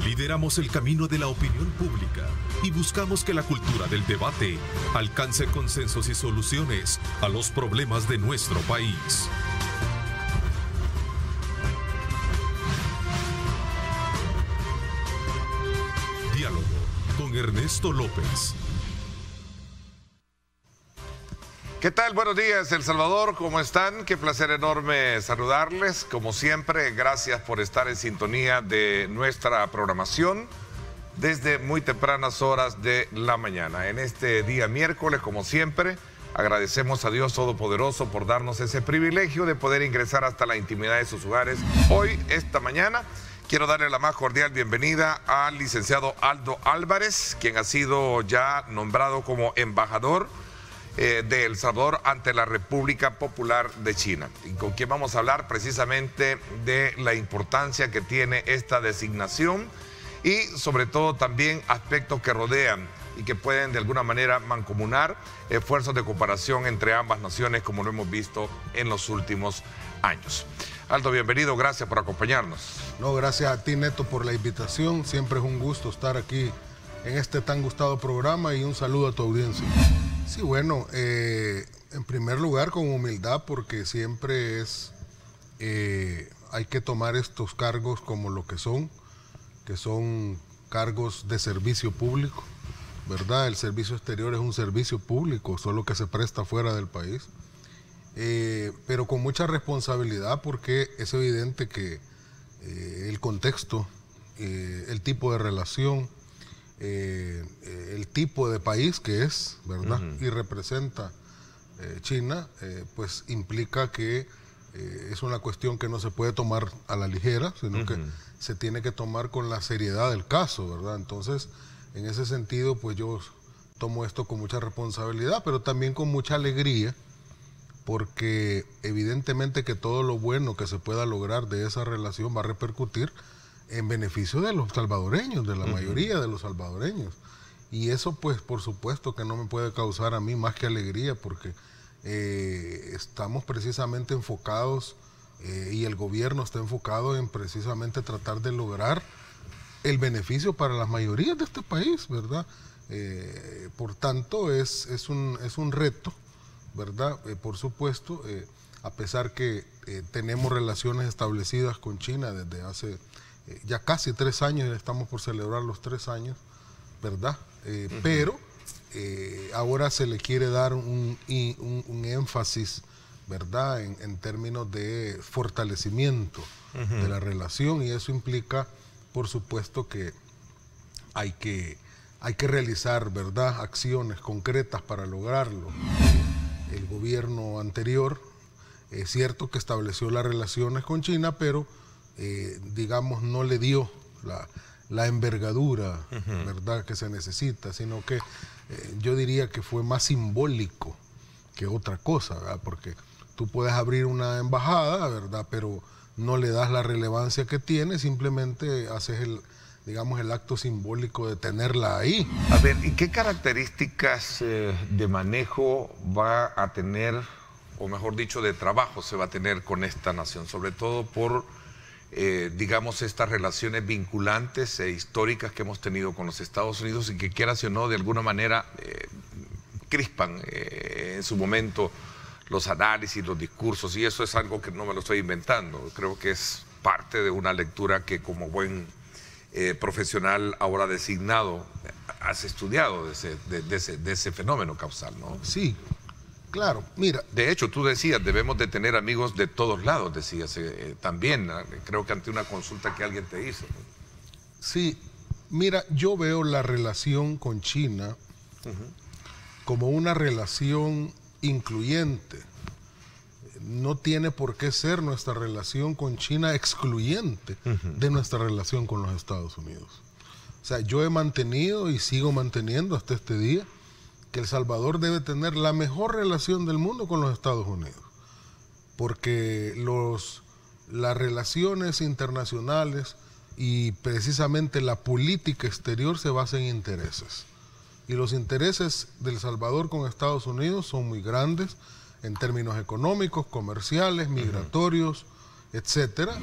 Lideramos el camino de la opinión pública y buscamos que la cultura del debate alcance consensos y soluciones a los problemas de nuestro país. Diálogo con Ernesto López. ¿Qué tal? Buenos días, El Salvador, ¿cómo están? Qué placer enorme saludarles. Como siempre, gracias por estar en sintonía de nuestra programación desde muy tempranas horas de la mañana. En este día miércoles, como siempre, agradecemos a Dios Todopoderoso por darnos ese privilegio de poder ingresar hasta la intimidad de sus hogares. Hoy, esta mañana, quiero darle la más cordial bienvenida al licenciado Aldo Álvarez, quien ha sido ya nombrado como embajador de El Salvador ante la República Popular de China, y con quien vamos a hablar precisamente de la importancia que tiene esta designación y sobre todo también aspectos que rodean y que pueden de alguna manera mancomunar esfuerzos de cooperación entre ambas naciones, como lo hemos visto en los últimos años. Aldo, bienvenido, gracias por acompañarnos. No, gracias a ti, Neto, por la invitación. Siempre es un gusto estar aquí en este tan gustado programa, y un saludo a tu audiencia. Sí, bueno, en primer lugar con humildad, porque siempre hay que tomar estos cargos como lo que son cargos de servicio público, ¿verdad? El servicio exterior es un servicio público, solo que se presta fuera del país, pero con mucha responsabilidad, porque es evidente que el contexto, el tipo de relación, el tipo de país que es, ¿verdad? Y representa China, pues implica que es una cuestión que no se puede tomar a la ligera, sino que se tiene que tomar con la seriedad del caso, ¿verdad? Entonces, en ese sentido, pues yo tomo esto con mucha responsabilidad, pero también con mucha alegría, porque evidentemente que todo lo bueno que se pueda lograr de esa relación va a repercutir en beneficio de los salvadoreños, de la mayoría de los salvadoreños. Y eso, pues, por supuesto que no me puede causar a mí más que alegría, porque estamos precisamente enfocados, y el gobierno está enfocado en precisamente tratar de lograr el beneficio para las mayorías de este país, ¿verdad? Por tanto, es un reto, ¿verdad? Por supuesto, a pesar que tenemos relaciones establecidas con China desde hace ya casi 3 años, estamos por celebrar los 3 años, ¿verdad? Pero ahora se le quiere dar un énfasis, ¿verdad? En términos de fortalecimiento de la relación, y eso implica, por supuesto, que hay que realizar, ¿verdad?, acciones concretas para lograrlo. El gobierno anterior, es cierto que estableció las relaciones con China, pero digamos, no le dio la envergadura, ¿verdad?, que se necesita, sino que yo diría que fue más simbólico que otra cosa, ¿verdad? Porque tú puedes abrir una embajada, ¿verdad?, pero no le das la relevancia que tiene, simplemente haces el acto simbólico de tenerla ahí. A ver, ¿y qué características de manejo va a tener, o mejor dicho, de trabajo se va a tener con esta nación, sobre todo por digamos, estas relaciones vinculantes e históricas que hemos tenido con los Estados Unidos, y que, quieras o no, de alguna manera crispan en su momento los análisis, los discursos, y eso es algo que no me lo estoy inventando. Creo que es parte de una lectura que, como buen profesional ahora designado, has estudiado de ese fenómeno causal, ¿no? Sí. Claro, mira. De hecho, tú decías, debemos de tener amigos de todos lados, decías también, creo que ante una consulta que alguien te hizo, ¿no? Sí, mira, yo veo la relación con China como una relación incluyente. No tiene por qué ser nuestra relación con China excluyente de nuestra relación con los Estados Unidos. O sea, yo he mantenido y sigo manteniendo hasta este día que El Salvador debe tener la mejor relación del mundo con los Estados Unidos, porque las relaciones internacionales y precisamente la política exterior se basa en intereses, y los intereses de El Salvador con Estados Unidos son muy grandes en términos económicos, comerciales, migratorios, etcétera.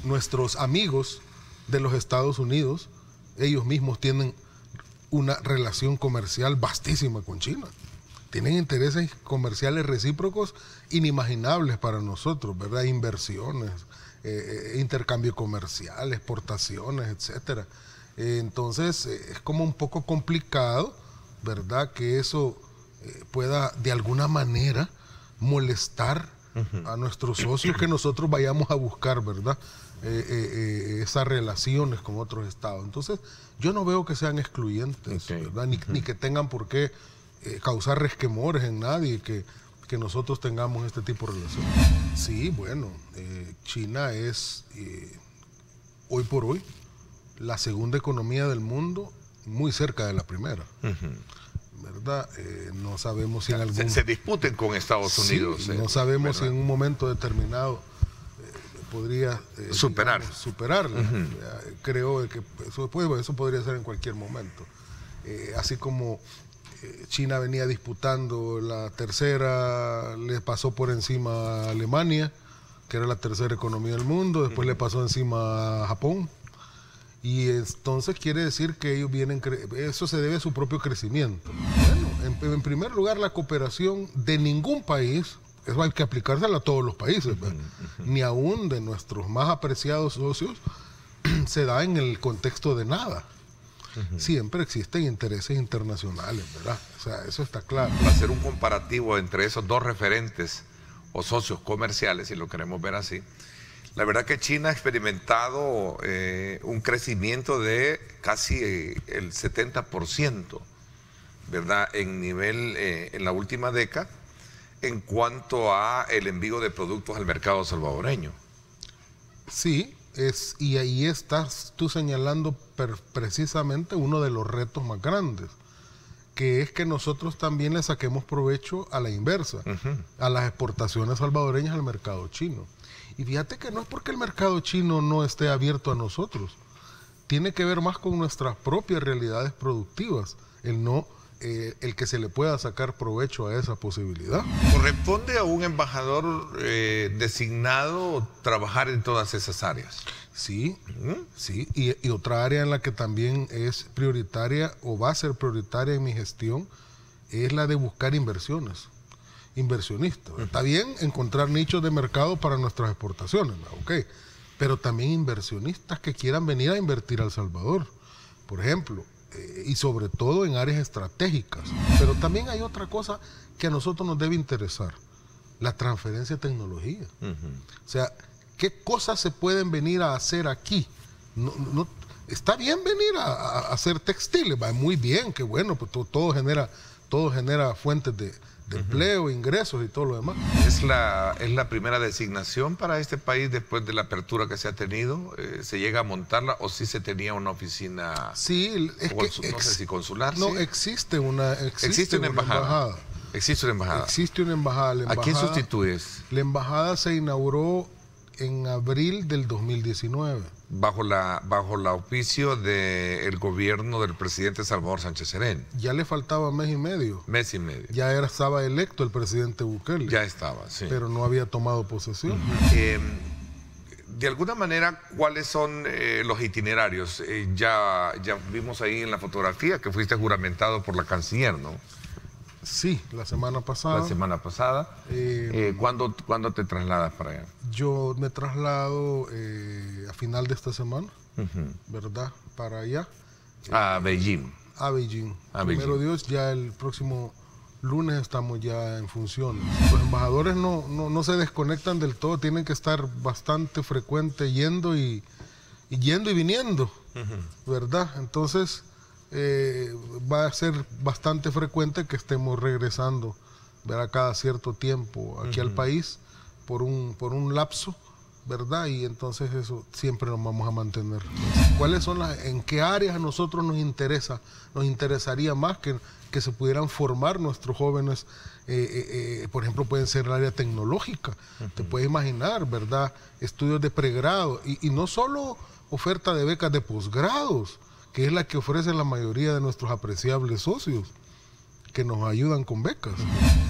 Nuestros amigos de los Estados Unidos, ellos mismos tienen una relación comercial vastísima con China. Tienen intereses comerciales recíprocos inimaginables para nosotros, ¿verdad? Inversiones, intercambio comercial, exportaciones, etcétera. Entonces, es como un poco complicado, ¿verdad? Que eso pueda de alguna manera molestar a nuestros socios, que nosotros vayamos a buscar, ¿verdad? Esas relaciones con otros estados. Entonces, yo no veo que sean excluyentes, ¿verdad? Ni que tengan por qué causar resquemores en nadie que nosotros tengamos este tipo de relaciones. Sí, bueno, China es hoy por hoy la segunda economía del mundo, muy cerca de la primera, ¿verdad? No sabemos si en algún... Se disputen con Estados Unidos. Sí, no sabemos, ¿verdad?, si en un momento determinado podría superarla. Creo que eso podría ser en cualquier momento. Así como China venía disputando la tercera, le pasó por encima a Alemania, que era la tercera economía del mundo, después le pasó encima a Japón, y entonces quiere decir que ellos vienen, eso se debe a su propio crecimiento. Bueno, en primer lugar, la cooperación de ningún país, eso hay que aplicársela a todos los países, ni aún de nuestros más apreciados socios, se da en el contexto de nada. Siempre existen intereses internacionales, ¿verdad? O sea, eso está claro. Para hacer un comparativo entre esos dos referentes o socios comerciales, si lo queremos ver así, la verdad que China ha experimentado un crecimiento de casi el 70%, ¿verdad? En nivel, en la última década, en cuanto a el envío de productos al mercado salvadoreño. Sí, y ahí estás tú señalando precisamente uno de los retos más grandes, que es que nosotros también le saquemos provecho a la inversa, a las exportaciones salvadoreñas al mercado chino. Y fíjate que no es porque el mercado chino no esté abierto a nosotros, tiene que ver más con nuestras propias realidades productivas, el que se le pueda sacar provecho a esa posibilidad. ¿Corresponde a un embajador designado trabajar en todas esas áreas? Sí, sí, y otra área en la que también es prioritaria o va a ser prioritaria en mi gestión es la de buscar inversionistas. Está bien encontrar nichos de mercado para nuestras exportaciones, ok, pero también inversionistas que quieran venir a invertir a El Salvador, por ejemplo, y sobre todo en áreas estratégicas. Pero también hay otra cosa que a nosotros nos debe interesar, la transferencia de tecnología. O sea, ¿qué cosas se pueden venir a hacer aquí? Está bien venir a hacer textiles, va muy bien, qué bueno, pues todo genera fuentes de empleo, ingresos y todo lo demás. ¿Es la primera designación para este país después de la apertura que se ha tenido? ¿Se llega a montarla o sí se tenía una oficina? Sí, no sé si consular. No, ¿sí? existe una embajada. Existe una embajada. Existe una embajada. ¿A quién sustituyes? La embajada se inauguró en abril del 2019. Bajo la auspicio del gobierno del presidente Salvador Sánchez Serén. Ya le faltaba mes y medio. Mes y medio. Ya estaba electo el presidente Bukele. Ya estaba, sí. Pero no había tomado posesión. De alguna manera, ¿cuáles son los itinerarios? Ya vimos ahí en la fotografía que fuiste juramentado por la canciller, ¿no? Sí, la semana pasada. ¿Cuándo te trasladas para allá? Yo me traslado a final de esta semana, ¿verdad? Para allá. A Beijing. A Beijing. Primero Dios, ya el próximo lunes estamos ya en funciones. Los embajadores no se desconectan del todo, tienen que estar bastante frecuente yendo y viniendo, ¿verdad? Entonces va a ser bastante frecuente que estemos regresando, ¿verdad?, cada cierto tiempo aquí al país por un lapso, ¿verdad? Y entonces eso siempre nos vamos a mantener. ¿Cuáles son en qué áreas a nosotros nos interesaría más que se pudieran formar nuestros jóvenes? Por ejemplo, pueden ser el área tecnológica. Te puedes imaginar, ¿verdad? Estudios de pregrado y no solo oferta de becas de posgrados, que es la que ofrecen la mayoría de nuestros apreciables socios, que nos ayudan con becas.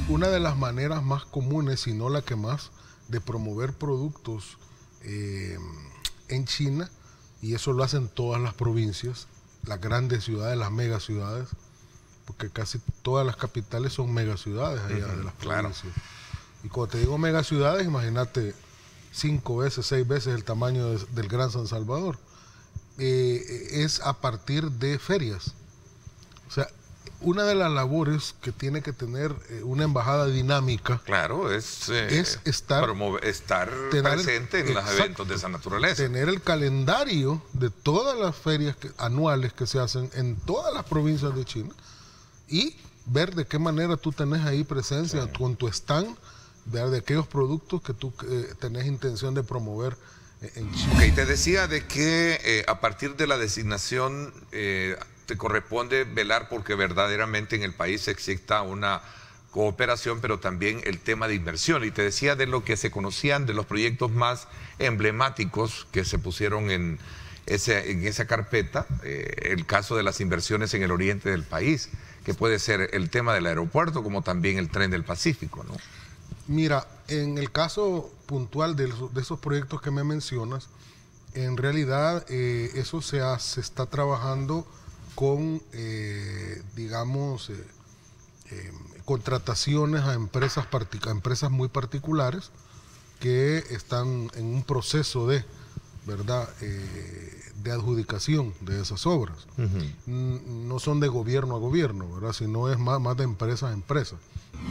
Una de las maneras más comunes, si no la que más, de promover productos en China y eso lo hacen todas las provincias, las grandes ciudades, las megaciudades, porque casi todas las capitales son megaciudades allá de las provincias. Y cuando te digo megaciudades, imagínate 5 veces, 6 veces el tamaño del Gran San Salvador. Es a partir de ferias. O sea, una de las labores que tiene que tener una embajada dinámica, claro, es estar presente en los eventos de esa naturaleza. Tener el calendario de todas las ferias anuales que se hacen en todas las provincias de China y ver de qué manera tú tenés ahí presencia con tu stand, ver de aquellos productos que tú tenés intención de promover en China. Ok, te decía de que a partir de la designación te corresponde velar porque verdaderamente en el país exista una cooperación, pero también el tema de inversión. Y te decía de lo que se conocían de los proyectos más emblemáticos que se pusieron en esa carpeta, el caso de las inversiones en el oriente del país, que puede ser el tema del aeropuerto como también el tren del Pacífico, ¿no? Mira, en el caso puntual de esos proyectos que me mencionas, en realidad eso se está trabajando con, digamos, contrataciones a empresas muy particulares que están en un proceso de, ¿verdad?, de adjudicación de esas obras. No son de gobierno a gobierno, ¿verdad?, sino es más de empresa a empresa.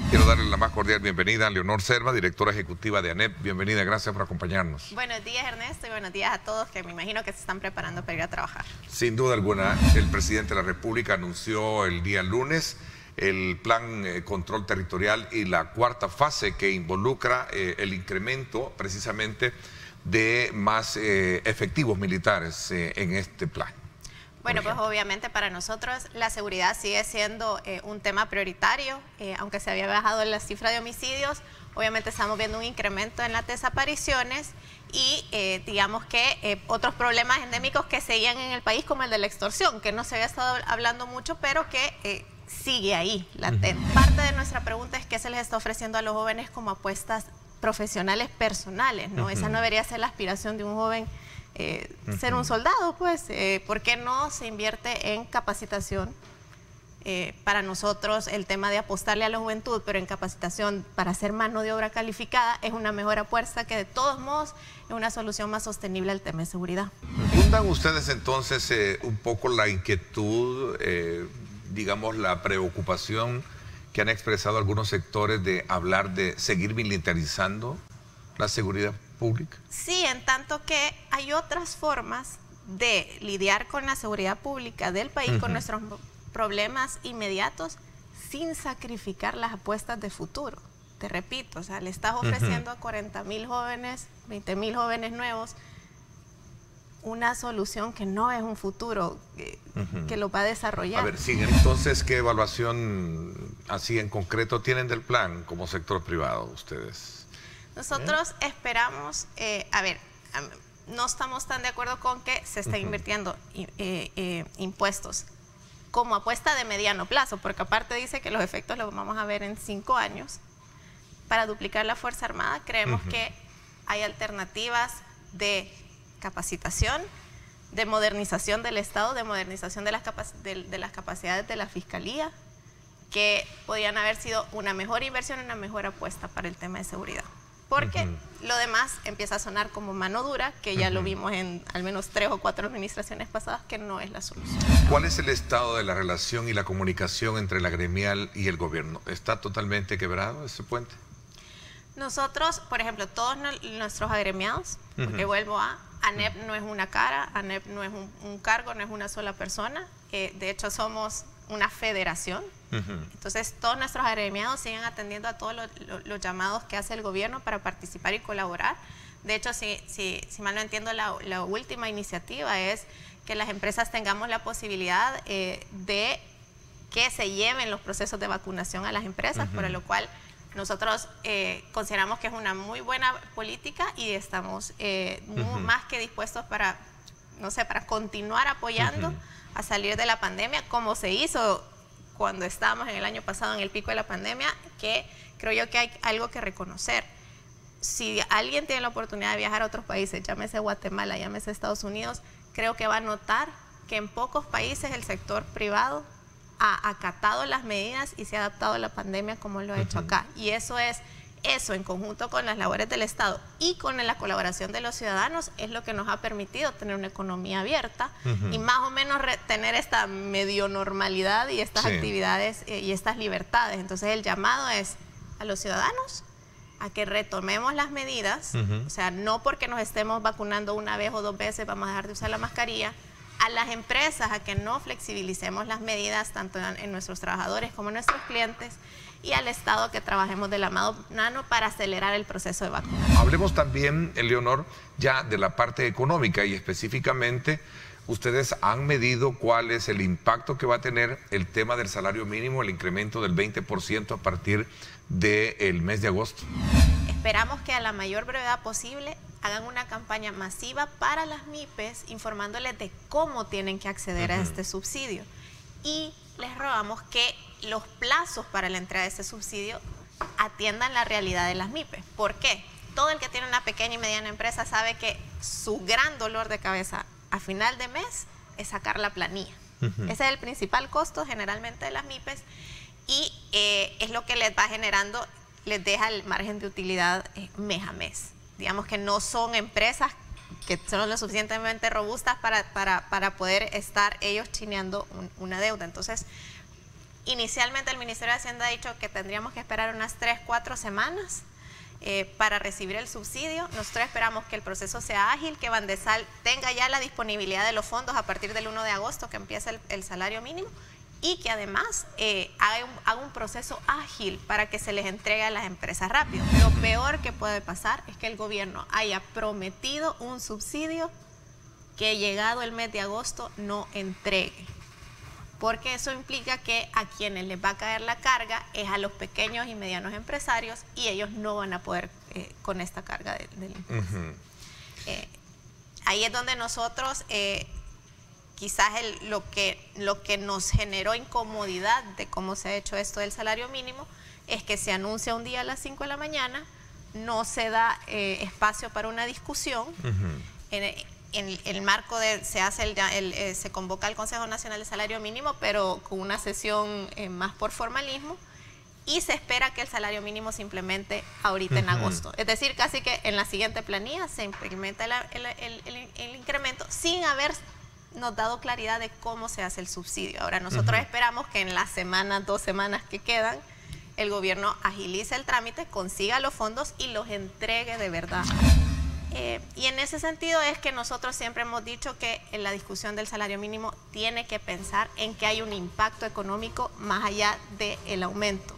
Quiero darle la más cordial bienvenida a Leonor Serva, directora ejecutiva de ANEP. Bienvenida, gracias por acompañarnos. Buenos días, Ernesto, y buenos días a todos que me imagino que se están preparando para ir a trabajar. Sin duda alguna, el presidente de la República anunció el día lunes el plan control territorial y la cuarta fase que involucra el incremento precisamente de más efectivos militares en este plan. Bueno, pues obviamente para nosotros la seguridad sigue siendo un tema prioritario, aunque se había bajado la cifra de homicidios, obviamente estamos viendo un incremento en las desapariciones y digamos que otros problemas endémicos que seguían en el país, como el de la extorsión, que no se había estado hablando mucho, pero que sigue ahí, latente. Parte de nuestra pregunta es qué se les está ofreciendo a los jóvenes como apuestas profesionales personales, ¿no? Esa no debería ser la aspiración de un joven. Ser un soldado, pues, ¿por qué no se invierte en capacitación? Para nosotros el tema de apostarle a la juventud, pero en capacitación para hacer mano de obra calificada es una mejor apuesta que de todos modos es una solución más sostenible al tema de seguridad. ¿Fundan ustedes entonces un poco la inquietud, digamos la preocupación que han expresado algunos sectores de hablar de seguir militarizando la seguridad pública? Sí, en tanto que hay otras formas de lidiar con la seguridad pública del país, con nuestros problemas inmediatos, sin sacrificar las apuestas de futuro. Te repito, o sea, le estás ofreciendo a 40,000 jóvenes, 20,000 jóvenes nuevos, una solución que no es un futuro que lo va a desarrollar. A ver, sí, entonces, ¿qué evaluación así en concreto tienen del plan como sector privado ustedes? Nosotros esperamos, no estamos tan de acuerdo con que se esté invirtiendo impuestos como apuesta de mediano plazo, porque aparte dice que los efectos los vamos a ver en 5 años. Para duplicar la Fuerza Armada creemos que hay alternativas de capacitación, de modernización del Estado, de modernización de las capacidades de la Fiscalía, que podrían haber sido una mejor inversión, una mejor apuesta para el tema de seguridad. Porque lo demás empieza a sonar como mano dura, que ya lo vimos en al menos 3 o 4 administraciones pasadas, que no es la solución. ¿Cuál es el estado de la relación y la comunicación entre la gremial y el gobierno? ¿Está totalmente quebrado ese puente? Nosotros, por ejemplo, todos nuestros agremiados, porque vuelvo a, ANEP no es una cara, ANEP no es un cargo, no es una sola persona, de hecho somos una federación. Entonces todos nuestros agremiados siguen atendiendo a todos los llamados que hace el gobierno para participar y colaborar. De hecho, si mal no entiendo, la última iniciativa es que las empresas tengamos la posibilidad de que se lleven los procesos de vacunación a las empresas, por lo cual nosotros consideramos que es una muy buena política y estamos más que dispuestos para, no sé, para continuar apoyando a salir de la pandemia, como se hizo cuando estábamos en el año pasado en el pico de la pandemia, que creo yo que hay algo que reconocer. Si alguien tiene la oportunidad de viajar a otros países, llámese Guatemala, llámese Estados Unidos, creo que va a notar que en pocos países el sector privado ha acatado las medidas y se ha adaptado a la pandemia como lo ha hecho acá. Y eso en conjunto con las labores del Estado y con la colaboración de los ciudadanos es lo que nos ha permitido tener una economía abierta y más o menos tener esta medio normalidad y estas actividades y estas libertades. Entonces el llamado es a los ciudadanos a que retomemos las medidas, o sea, no porque nos estemos vacunando una vez o 2 veces vamos a dejar de usar la mascarilla, a las empresas a que no flexibilicemos las medidas tanto en nuestros trabajadores como en nuestros clientes y al Estado que trabajemos de la mano para acelerar el proceso de vacunación. Hablemos también, Eleonor, ya de la parte económica y específicamente ustedes han medido cuál es el impacto que va a tener el tema del salario mínimo, el incremento del 20% a partir del mes de agosto. Esperamos que a la mayor brevedad posible hagan una campaña masiva para las MIPES informándoles de cómo tienen que acceder a este subsidio. Y les rogamos que los plazos para la entrega de este subsidio atiendan la realidad de las MIPES. ¿Por qué? Todo el que tiene una pequeña y mediana empresa sabe que su gran dolor de cabeza a final de mes es sacar la planilla. Ese es el principal costo generalmente de las MIPES y es lo que les va generando, les deja el margen de utilidad mes a mes. Digamos que no son empresas que son lo suficientemente robustas para poder estar ellos chineando una deuda. Entonces, inicialmente el Ministerio de Hacienda ha dicho que tendríamos que esperar unas 3-4 semanas para recibir el subsidio. Nosotros esperamos que el proceso sea ágil, que Bandesal tenga ya la disponibilidad de los fondos a partir del 1 de agosto que empieza el salario mínimo y que además haga un proceso ágil para que se les entregue a las empresas rápido. Lo peor que puede pasar es que el gobierno haya prometido un subsidio que llegado el mes de agosto no entregue, porque eso implica que a quienes les va a caer la carga es a los pequeños y medianos empresarios y ellos no van a poder con esta carga del impuesto. Ahí es donde nosotros quizás lo que nos generó incomodidad de cómo se ha hecho esto del salario mínimo es que se anuncia un día a las 5 de la mañana, no se da espacio para una discusión. En el marco de se convoca el Consejo Nacional de Salario Mínimo, pero con una sesión más por formalismo, y se espera que el salario mínimo se implemente ahorita en agosto. Es decir, casi que en la siguiente planilla se implementa el incremento sin habernos dado claridad de cómo se hace el subsidio. Ahora, nosotros esperamos que en las 2 semanas que quedan, el gobierno agilice el trámite, consiga los fondos y los entregue de verdad. Y en ese sentido es que nosotros siempre hemos dicho que en la discusión del salario mínimo tiene que pensar en que hay un impacto económico más allá del aumento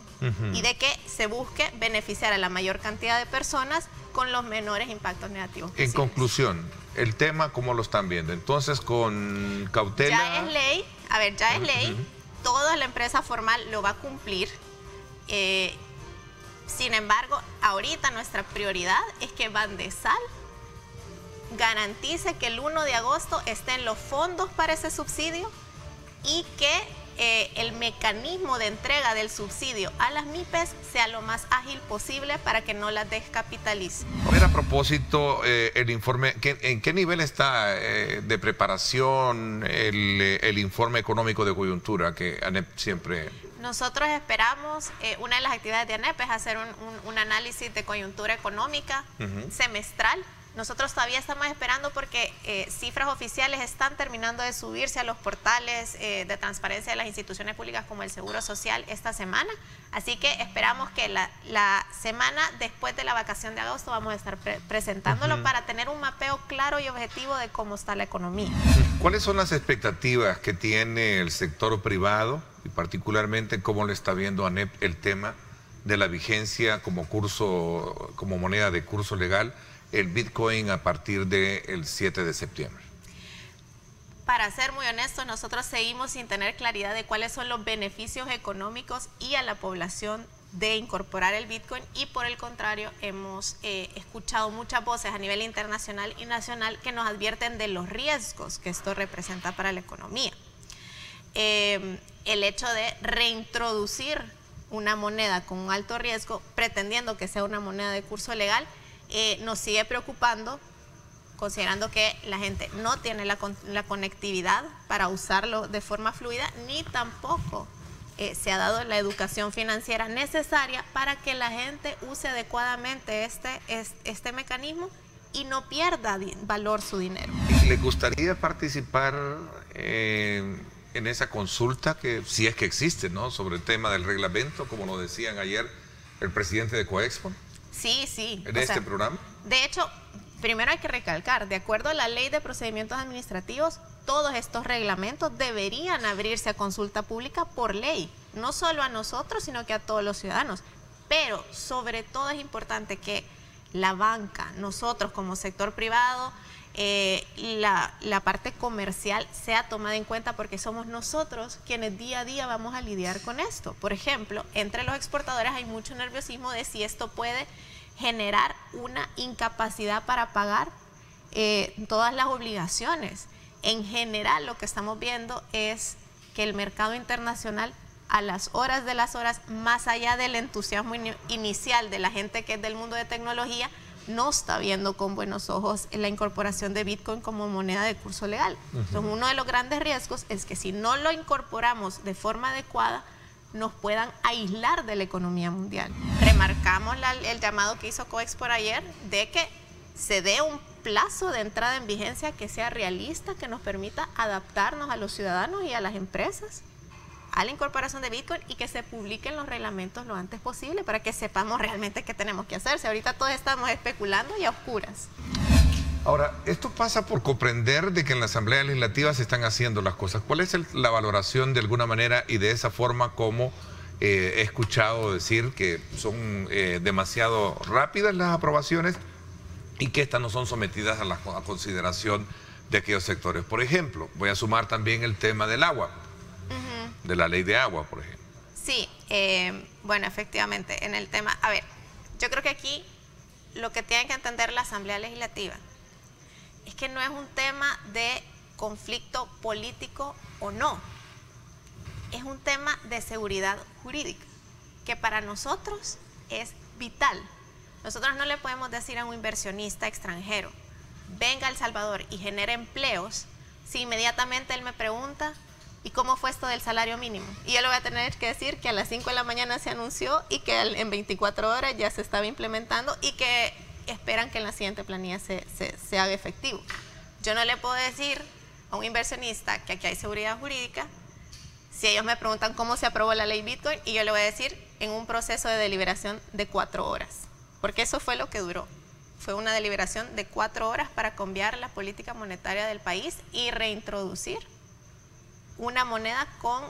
y de que se busque beneficiar a la mayor cantidad de personas con los menores impactos negativos posibles. En conclusión, el tema, ¿cómo lo están viendo? Entonces, con cautela... Ya es ley, ya es ley, toda la empresa formal lo va a cumplir. Sin embargo, ahorita nuestra prioridad es que Bandesal garantice que el 1 de agosto estén los fondos para ese subsidio y que el mecanismo de entrega del subsidio a las MIPES sea lo más ágil posible para que no las descapitalicen. A ver, a propósito, el informe, ¿en qué nivel está de preparación el informe económico de coyuntura que ANEP siempre... Nosotros esperamos, una de las actividades de ANEP es hacer un análisis de coyuntura económica semestral. Nosotros todavía estamos esperando porque cifras oficiales están terminando de subirse a los portales de transparencia de las instituciones públicas como el Seguro Social esta semana. Así que esperamos que la semana después de la vacación de agosto vamos a estar presentándolo para tener un mapeo claro y objetivo de cómo está la economía. ¿Cuáles son las expectativas que tiene el sector privado y particularmente cómo le está viendo ANEP el tema de la vigencia como moneda de curso legal el Bitcoin a partir del 7 de septiembre? Para ser muy honestos, nosotros seguimos sin tener claridad de cuáles son los beneficios económicos y a la población de incorporar el Bitcoin, y por el contrario hemos escuchado muchas voces a nivel internacional y nacional que nos advierten de los riesgos que esto representa para la economía. El hecho de reintroducir una moneda con un alto riesgo pretendiendo que sea una moneda de curso legal nos sigue preocupando considerando que la gente no tiene la conectividad para usarlo de forma fluida, ni tampoco se ha dado la educación financiera necesaria para que la gente use adecuadamente este mecanismo y no pierda valor su dinero. ¿Le gustaría participar en esa consulta, que si es que existe, ¿no?, sobre el tema del reglamento, como lo decían ayer el presidente de Coexpo? Sí. ¿En este programa? De hecho, primero hay que recalcar, de acuerdo a la Ley de Procedimientos Administrativos, todos estos reglamentos deberían abrirse a consulta pública por ley, no solo a nosotros, sino que a todos los ciudadanos. Pero sobre todo es importante que la banca, nosotros como sector privado, la parte comercial sea tomada en cuenta, porque somos nosotros quienes día a día vamos a lidiar con esto. Por ejemplo, entre los exportadores hay mucho nerviosismo de si esto puede generar una incapacidad para pagar todas las obligaciones. En general, lo que estamos viendo es que el mercado internacional, a las horas de las horas, más allá del entusiasmo inicial de la gente que es del mundo de tecnología, no está viendo con buenos ojos la incorporación de Bitcoin como moneda de curso legal. Entonces, uno de los grandes riesgos es que si no lo incorporamos de forma adecuada, nos puedan aislar de la economía mundial. Remarcamos el llamado que hizo Coexpo ayer de que se dé un plazo de entrada en vigencia que sea realista, que nos permita adaptarnos a los ciudadanos y a las empresas a la incorporación de Bitcoin, y que se publiquen los reglamentos lo antes posible para que sepamos realmente qué tenemos que hacer. Si ahorita todos estamos especulando y a oscuras. Ahora, esto pasa por comprender de que en la Asamblea Legislativa se están haciendo las cosas. ¿Cuál es la valoración de alguna manera y de esa forma como he escuchado decir que son demasiado rápidas las aprobaciones y que estas no son sometidas a consideración de aquellos sectores? Por ejemplo, voy a sumar también el tema del agua, de la ley de agua, por ejemplo. Sí, bueno, efectivamente, en el tema, a ver, yo creo que aquí lo que tiene que entender la Asamblea Legislativa es que no es un tema de conflicto político o no, es un tema de seguridad jurídica, que para nosotros es vital. Nosotros no le podemos decir a un inversionista extranjero, venga a El Salvador y genere empleos, si inmediatamente él me pregunta, ¿y cómo fue esto del salario mínimo? Y yo le voy a tener que decir que a las 5 de la mañana se anunció y que en 24 horas ya se estaba implementando y que esperan que en la siguiente planilla se haga efectivo. Yo no le puedo decir a un inversionista que aquí hay seguridad jurídica si ellos me preguntan cómo se aprobó la ley Bitcoin, y yo le voy a decir en un proceso de deliberación de 4 horas, porque eso fue lo que duró. Fue una deliberación de 4 horas para cambiar la política monetaria del país y reintroducir una moneda con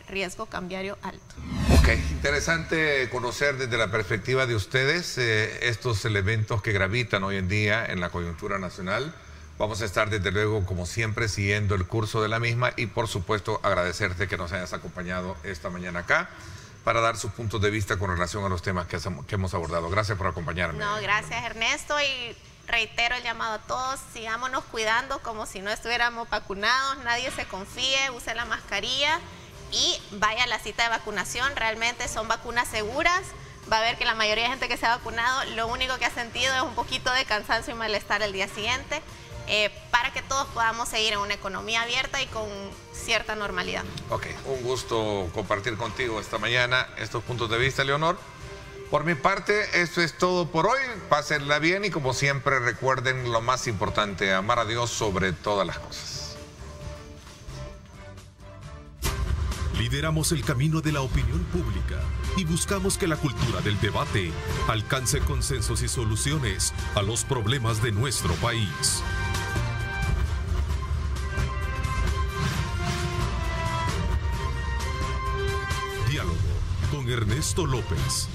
riesgo cambiario alto. Ok, interesante conocer desde la perspectiva de ustedes estos elementos que gravitan hoy en día en la coyuntura nacional. Vamos a estar desde luego, como siempre, siguiendo el curso de la misma y por supuesto agradecerte que nos hayas acompañado esta mañana acá para dar sus puntos de vista con relación a los temas que hemos abordado. Gracias por acompañarme. No, gracias Ernesto, y reitero el llamado a todos, sigámonos cuidando como si no estuviéramos vacunados, nadie se confíe, use la mascarilla y vaya a la cita de vacunación. Realmente son vacunas seguras. Va a ver que la mayoría de gente que se ha vacunado, lo único que ha sentido es un poquito de cansancio y malestar el día siguiente, para que todos podamos seguir en una economía abierta y con cierta normalidad. Ok, un gusto compartir contigo esta mañana estos puntos de vista, Leonor. Por mi parte, esto es todo por hoy. Pásenla bien y como siempre recuerden lo más importante, amar a Dios sobre todas las cosas. Lideramos el camino de la opinión pública y buscamos que la cultura del debate alcance consensos y soluciones a los problemas de nuestro país. Diálogo con Ernesto López.